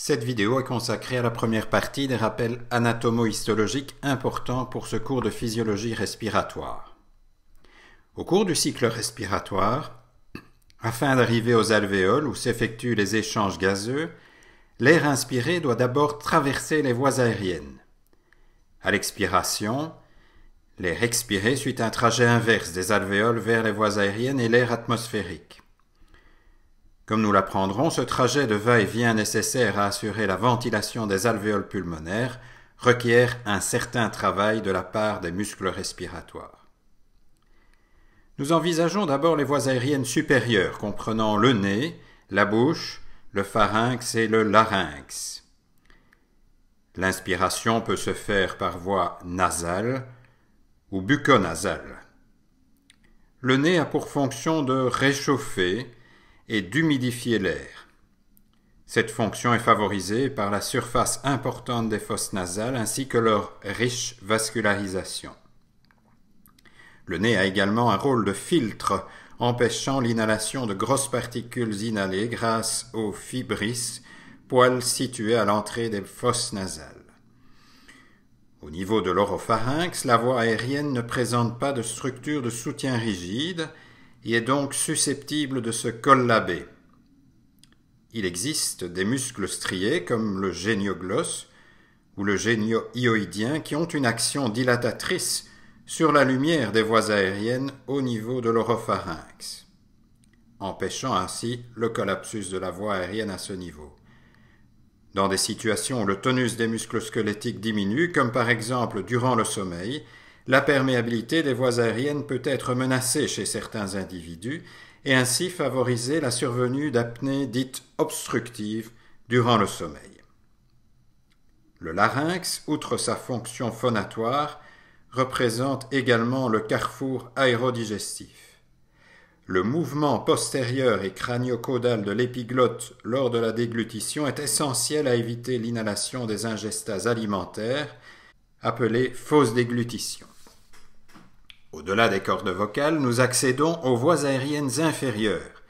Cette vidéo est consacrée à la première partie des rappels anatomo-histologiques importants pour ce cours de physiologie respiratoire. Au cours du cycle respiratoire, afin d'arriver aux alvéoles où s'effectuent les échanges gazeux, l'air inspiré doit d'abord traverser les voies aériennes. À l'expiration, l'air expiré suit un trajet inverse des alvéoles vers les voies aériennes et l'air atmosphérique. Comme nous l'apprendrons, ce trajet de va-et-vient nécessaire à assurer la ventilation des alvéoles pulmonaires requiert un certain travail de la part des muscles respiratoires. Nous envisageons d'abord les voies aériennes supérieures, comprenant le nez, la bouche, le pharynx et le larynx. L'inspiration peut se faire par voie nasale ou bucco-nasale. Le nez a pour fonction de réchauffer et d'humidifier l'air. Cette fonction est favorisée par la surface importante des fosses nasales ainsi que leur riche vascularisation. Le nez a également un rôle de filtre, empêchant l'inhalation de grosses particules inhalées grâce aux fibrisses, poils situés à l'entrée des fosses nasales. Au niveau de l'oropharynx, la voie aérienne ne présente pas de structure de soutien rigide et est donc susceptible de se collaber. Il existe des muscles striés comme le génioglosse ou le génio-hyoïdien qui ont une action dilatatrice sur la lumière des voies aériennes au niveau de l'oropharynx, empêchant ainsi le collapsus de la voie aérienne à ce niveau. Dans des situations où le tonus des muscles squelettiques diminue, comme par exemple durant le sommeil, la perméabilité des voies aériennes peut être menacée chez certains individus et ainsi favoriser la survenue d'apnées dites obstructives durant le sommeil. Le larynx, outre sa fonction phonatoire, représente également le carrefour aérodigestif. Le mouvement postérieur et crânio-caudal de l'épiglotte lors de la déglutition est essentiel à éviter l'inhalation des ingestats alimentaires, appelées fausses déglutitions. Au-delà des cordes vocales, nous accédons aux voies aériennes inférieures.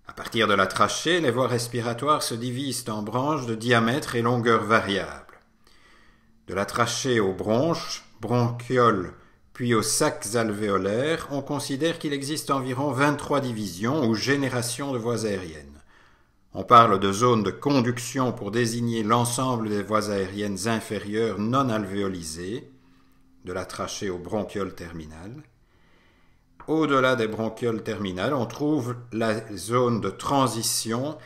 À partir de la trachée, les voies respiratoires se divisent en branches de diamètre et longueur variables. De la trachée aux bronches, bronchioles, puis aux sacs alvéolaires, on considère qu'il existe environ 23 divisions ou générations de voies aériennes. On parle de zones de conduction pour désigner l'ensemble des voies aériennes inférieures non alvéolisées, de la trachée aux bronchioles terminales. Au-delà des bronchioles terminales, on trouve la zone de transition,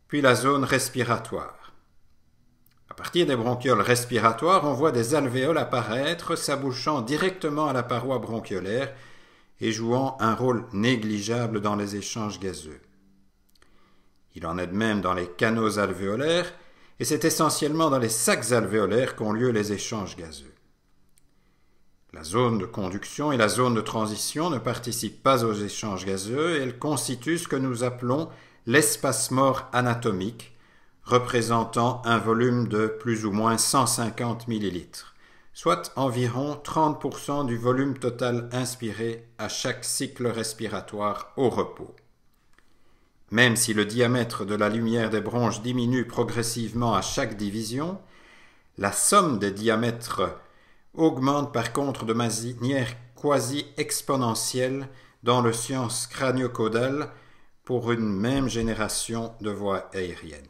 puis la zone respiratoire. À partir des bronchioles respiratoires, on voit des alvéoles apparaître, s'abouchant directement à la paroi bronchiolaire et jouant un rôle négligeable dans les échanges gazeux. Il en est de même dans les canaux alvéolaires, et c'est essentiellement dans les sacs alvéolaires qu'ont lieu les échanges gazeux. La zone de conduction et la zone de transition ne participent pas aux échanges gazeux et elles constituent ce que nous appelons l'espace mort anatomique, représentant un volume de plus ou moins 150 ml, soit environ 30% du volume total inspiré à chaque cycle respiratoire au repos. Même si le diamètre de la lumière des bronches diminue progressivement à chaque division, la somme des diamètres augmente par contre de manière quasi exponentielle dans le science crânio-caudale pour une même génération de voies aériennes.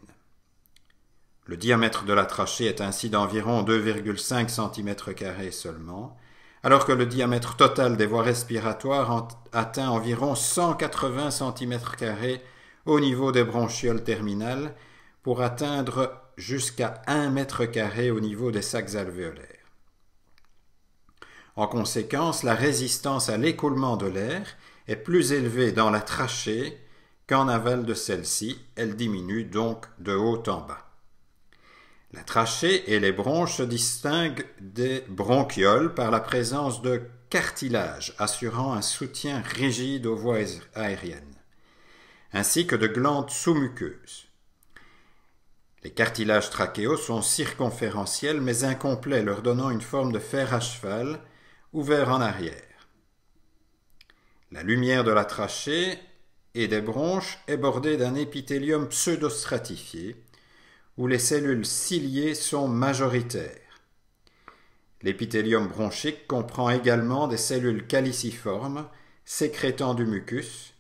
Le diamètre de la trachée est ainsi d'environ 2,5 cm² seulement, alors que le diamètre total des voies respiratoires atteint environ 180 cm² au niveau des bronchioles terminales pour atteindre jusqu'à 1 m² au niveau des sacs alvéolaires. En conséquence, la résistance à l'écoulement de l'air est plus élevée dans la trachée qu'en aval de celle-ci, elle diminue donc de haut en bas. La trachée et les bronches se distinguent des bronchioles par la présence de cartilage assurant un soutien rigide aux voies aériennes, ainsi que de glandes sous-muqueuses. Les cartilages trachéaux sont circonférentiels mais incomplets, leur donnant une forme de fer à cheval, ouvert en arrière. La lumière de la trachée et des bronches est bordée d'un épithélium pseudostratifié, où les cellules ciliées sont majoritaires. L'épithélium bronchique comprend également des cellules caliciformes sécrétant du mucus,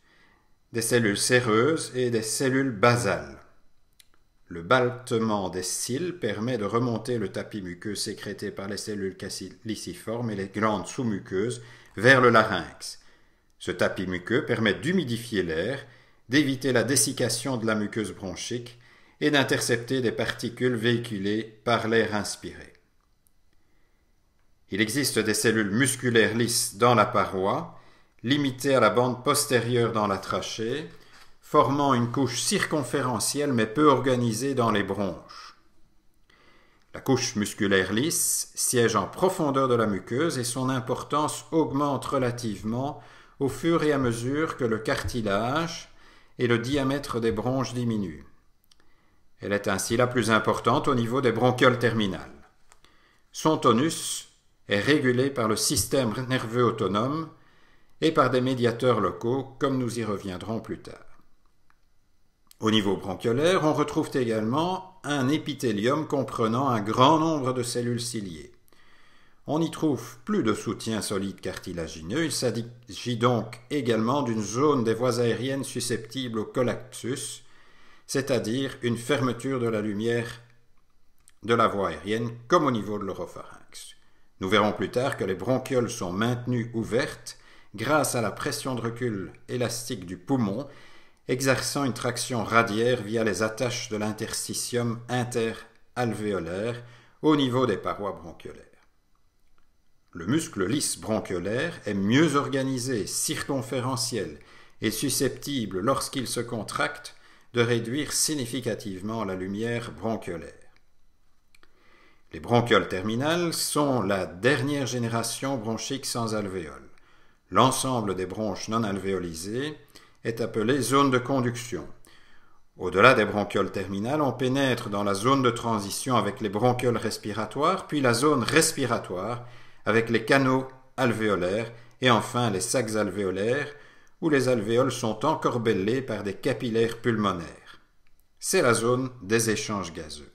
des cellules séreuses et des cellules basales. Le ballottement des cils permet de remonter le tapis muqueux sécrété par les cellules caliciformes et les glandes sous-muqueuses vers le larynx. Ce tapis muqueux permet d'humidifier l'air, d'éviter la dessiccation de la muqueuse bronchique et d'intercepter des particules véhiculées par l'air inspiré. Il existe des cellules musculaires lisses dans la paroi, limitées à la bande postérieure dans la trachée, formant une couche circonférentielle mais peu organisée dans les bronches. La couche musculaire lisse siège en profondeur de la muqueuse et son importance augmente relativement au fur et à mesure que le cartilage et le diamètre des bronches diminuent. Elle est ainsi la plus importante au niveau des bronchioles terminales. Son tonus est régulé par le système nerveux autonome et par des médiateurs locaux, comme nous y reviendrons plus tard. Au niveau bronchiolaire, on retrouve également un épithélium comprenant un grand nombre de cellules ciliées. On n'y trouve plus de soutien solide cartilagineux, il s'agit donc également d'une zone des voies aériennes susceptible au collapsus, c'est-à-dire une fermeture de la lumière de la voie aérienne comme au niveau de l'oropharynx. Nous verrons plus tard que les bronchioles sont maintenues ouvertes grâce à la pression de recul élastique du poumon, exerçant une traction radiaire via les attaches de l'interstitium interalvéolaire au niveau des parois bronchiolaires. Le muscle lisse bronchiolaire est mieux organisé, circonférentiel et susceptible, lorsqu'il se contracte, de réduire significativement la lumière bronchiolaire. Les bronchioles terminales sont la dernière génération bronchique sans alvéoles. L'ensemble des bronches non alvéolisées est appelée zone de conduction. Au-delà des bronchioles terminales, on pénètre dans la zone de transition avec les bronchioles respiratoires, puis la zone respiratoire avec les canaux alvéolaires et enfin les sacs alvéolaires où les alvéoles sont encorbellés par des capillaires pulmonaires. C'est la zone des échanges gazeux.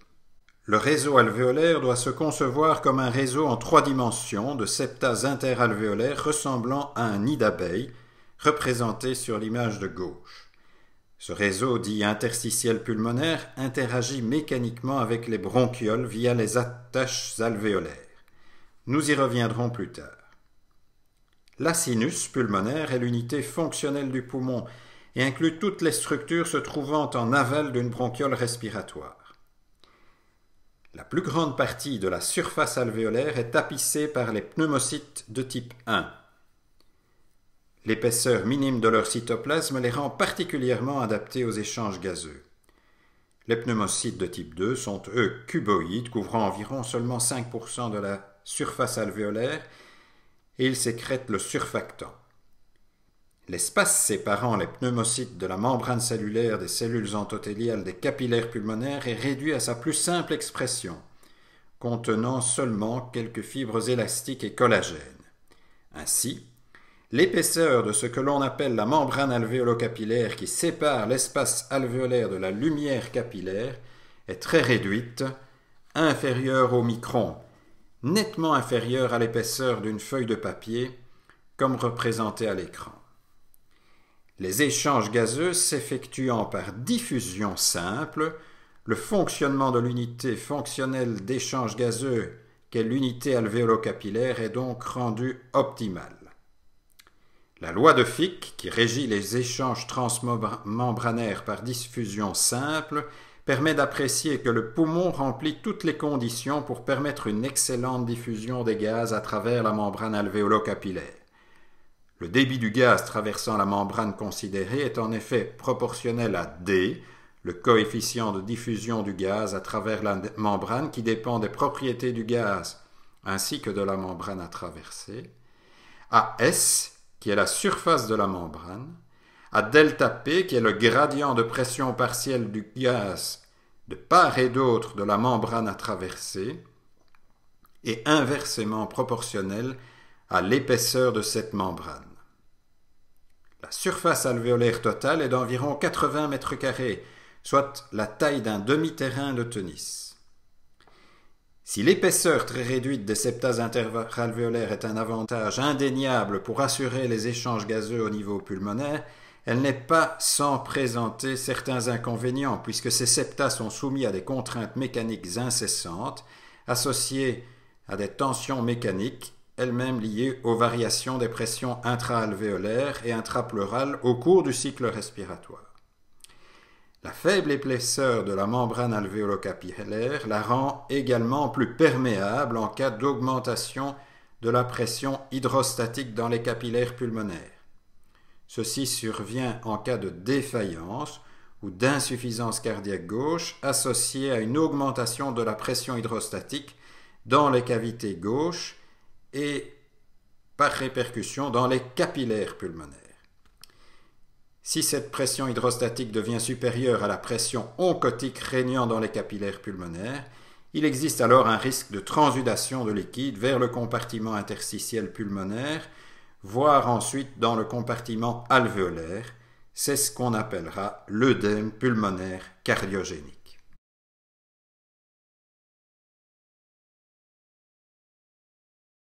Le réseau alvéolaire doit se concevoir comme un réseau en 3 dimensions de septas interalvéolaires ressemblant à un nid d'abeille, représenté sur l'image de gauche. Ce réseau dit interstitiel pulmonaire interagit mécaniquement avec les bronchioles via les attaches alvéolaires. Nous y reviendrons plus tard. La sinus pulmonaire est l'unité fonctionnelle du poumon et inclut toutes les structures se trouvant en aval d'une bronchiole respiratoire. La plus grande partie de la surface alvéolaire est tapissée par les pneumocytes de type 1. L'épaisseur minime de leur cytoplasme les rend particulièrement adaptés aux échanges gazeux. Les pneumocytes de type 2 sont, eux, cuboïdes, couvrant environ seulement 5% de la surface alvéolaire, et ils sécrètent le surfactant. L'espace séparant les pneumocytes de la membrane cellulaire des cellules endothéliales des capillaires pulmonaires est réduit à sa plus simple expression, contenant seulement quelques fibres élastiques et collagènes. Ainsi, l'épaisseur de ce que l'on appelle la membrane alvéolo-capillaire qui sépare l'espace alvéolaire de la lumière capillaire est très réduite, inférieure au micron, nettement inférieure à l'épaisseur d'une feuille de papier, comme représenté à l'écran. Les échanges gazeux s'effectuant par diffusion simple, le fonctionnement de l'unité fonctionnelle d'échange gazeux qu'est l'unité alvéolo-capillaire est donc rendu optimal. La loi de Fick, qui régit les échanges transmembranaires par diffusion simple, permet d'apprécier que le poumon remplit toutes les conditions pour permettre une excellente diffusion des gaz à travers la membrane alvéolo-capillaire. Le débit du gaz traversant la membrane considérée est en effet proportionnel à D, le coefficient de diffusion du gaz à travers la membrane qui dépend des propriétés du gaz ainsi que de la membrane à traverser, à S, qui est la surface de la membrane, à delta P, qui est le gradient de pression partielle du gaz de part et d'autre de la membrane à traverser, et inversement proportionnel à l'épaisseur de cette membrane. La surface alvéolaire totale est d'environ 80 mètres carrés, soit la taille d'un demi-terrain de tennis. Si l'épaisseur très réduite des septas interalvéolaires est un avantage indéniable pour assurer les échanges gazeux au niveau pulmonaire, elle n'est pas sans présenter certains inconvénients, puisque ces septas sont soumis à des contraintes mécaniques incessantes, associées à des tensions mécaniques, elles-mêmes liées aux variations des pressions intra-alvéolaires et intrapleurales au cours du cycle respiratoire. La faible épaisseur de la membrane alvéolo-capillaire la rend également plus perméable en cas d'augmentation de la pression hydrostatique dans les capillaires pulmonaires. Ceci survient en cas de défaillance ou d'insuffisance cardiaque gauche associée à une augmentation de la pression hydrostatique dans les cavités gauches et par répercussion dans les capillaires pulmonaires. Si cette pression hydrostatique devient supérieure à la pression oncotique régnant dans les capillaires pulmonaires, il existe alors un risque de transudation de liquide vers le compartiment interstitiel pulmonaire, voire ensuite dans le compartiment alvéolaire. C'est ce qu'on appellera l'œdème pulmonaire cardiogénique.